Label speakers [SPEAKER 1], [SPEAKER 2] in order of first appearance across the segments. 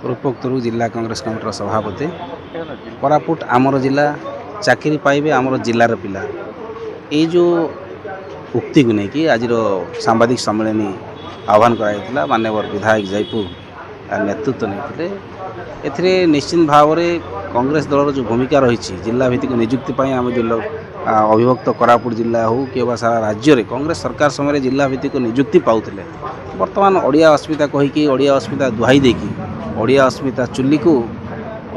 [SPEAKER 1] रूपक्तरू जिला कांग्रेस कमिटर सभापति कोरापुट आमर जिला चाकरी पाइबे आमर जिलार पिला ये जो उक्ति को लेकिन आज सांबादिक सम्मेलन आह्वान कराइला माननीय विधायक जयपुर नेतृत्व नहीं एथिरे निश्चित भाव में कांग्रेस दल जो भूमिका रही जिला भित्तिक नियुक्ति आम जो अविभक्त कोरापुट जिला हो कि सारा राज्य में कांग्रेस सरकार समय जिला भित्तिक नियुक्ति पाउथिले वर्तमान ओडिया अस्मिता कहीकि ओडिया अस्मिता दुहाई देकी ओडिया अस्मिता चुली को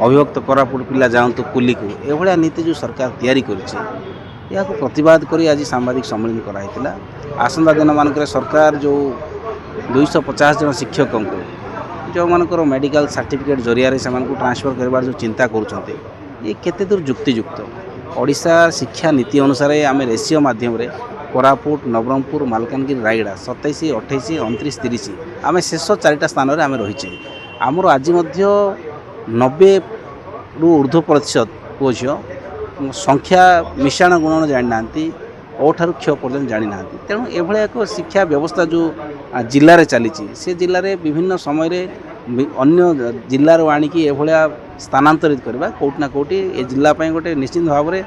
[SPEAKER 1] अविभक्त कोरापुट पिला जातु कुली को एभलिया नीति जो सरकार तैयारी करिछि या प्रतिवाद करी आज सांबादिक सम्मेलन कराइतिला आसंता दिन मानक सरकार जो 250 जन शिक्षकों को जो मानकर मेडिकल सर्टिफिकेट जरिया से ट्रांसफर करवार जो चिंता करुँचे ये केते दूर युक्तियुक्त ओडिशा शिक्षा नीति अनुसार आम रेशियो माध्यम कोरापुट नवरंगपुर मालकानगिरी रायगड़ा 27 28 29 30 आम शेष 4टा स्थान में आम रही आमर आज 90 रु ऊर्ध्व प्रतिशत पुओ झील संख्या मिश्रण गुणन जानी ना ओठार क्ष पर्यटन जानी ना तेणु एभलिया एक शिक्षा व्यवस्था जो जिले में चली से जिले में विभिन्न समय अन्य जिलूर आणिकी एभलिया स्थानांतरित करवा कौटि ना कौटि ए जिलापाई गोटे निश्चित भाव में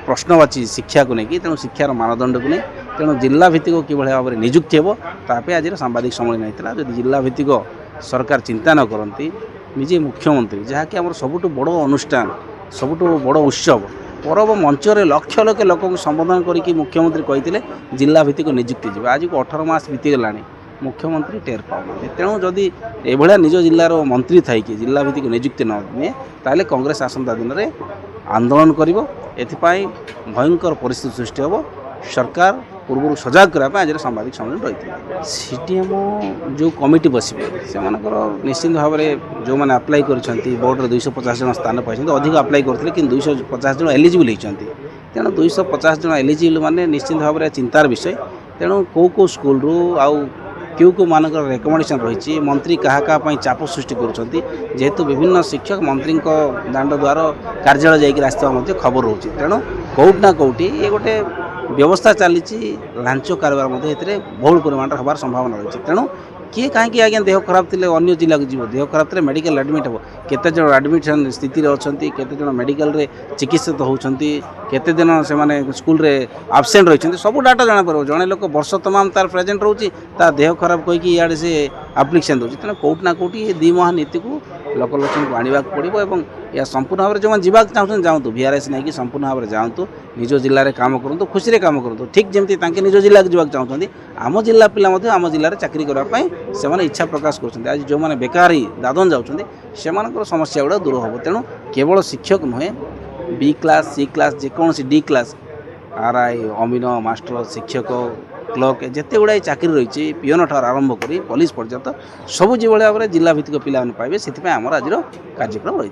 [SPEAKER 1] प्रश्नवाची शिक्षा को लेकिन तेणु शिक्षार मानदंड को नहीं तेणु जिला भित्तिक कि भाव में नियुक्ति हे तापे आज सांबादिक सम्मेलन होता जो जिला भित्तिक सरकार चिंता न करती निजे मुख्यमंत्री जहाँकि आम सबुठ बड़ अनुष्ठान सबुठ बड़ उत्सव परब मंचर लक्ष लक्ष लोक संबोधन करके मुख्यमंत्री कहते जिला भित्तिक नियुक्ति जी आज को 18 मास बीतीगला मुख्यमंत्री टेर पाऊना तेणु जदि एभलिया निज जिलार मंत्री थी जिला भित्तिक नियुक्ति न दिए ताले कांग्रेस आसंता दिन में आंदोलन करिवो एथिपाई भयंकर परिस्थिति सृष्टि हो सरकार पूर्व सजग करने आज सांबादिक सम्मेलन रही सीडीएम जो कमिटी बसवे से निश्चित भाव में जो मैंने अप्लाई कर बोर्ड 250 जन स्थान पाई अधिक अप्लाई करते कि 250 जन एलिजिबल होती तेणु 250 जन एलिजिबल माने निश्चित भाव में चिंतार विषय तेणु कौ स्कूल आउ क्यों मानक रेकमेंडेसन रही मंत्री क्या क्या चाप सृष्टि करेतु विभिन्न शिक्षक मंत्री दांड द्वार कार्यालय जाकर आसवा खबर रोचे तेणु कौटि ना कौटि ये गोटे व्यवस्था चली लांच कारबार बहुल परिमाण हबार संभावना रही तेणु किए कहीं आज्ञा देह खराब थे अन्य जिला को जीव देह खराब थे मेडिकल एडमिट हे केते जन एडमिशन स्थिति अच्छा केते जन मेडिकल रे चिकित्सित होती केते दिन से स्कूल रे आबसेंट रही सब डाटा जाना पड़ो जड़े लोक वर्ष तमाम तार प्रेजेंट रोचे देह खराब कहीकि इे से आप्लिकेसन दूसरी तेना कौटि ना कौटि ये 2 माह नीति को लोकलोचन को आने पड़ो और या संपूर्ण भाव में जो जावाक चाहते जातु VRS नहीं कि संपूर्ण भाव में जातु निज जिले में कम करूँ खुशी से कम करूँ ठीक जमी निज जिला को जावाक चाहते आम जिला पिला आम जिले में चाकरी करने से इच्छा प्रकाश कर आज जो मैंने बेकारी दादन जाऊँच से समस्या गुड़ा दूर हम तेणु केवल शिक्षक नुहे B क्लास C क्लास जेकोसी D क्लास RI अमीन मास्टर शिक्षक क्लर्क जिते गुड़ाई चाकरी रही पीओन ठार आरंभ कर पुलिस पर्यंत सब जो भाव में जिला भित्तिक पिला पाइबे से आज कार्यक्रम रही।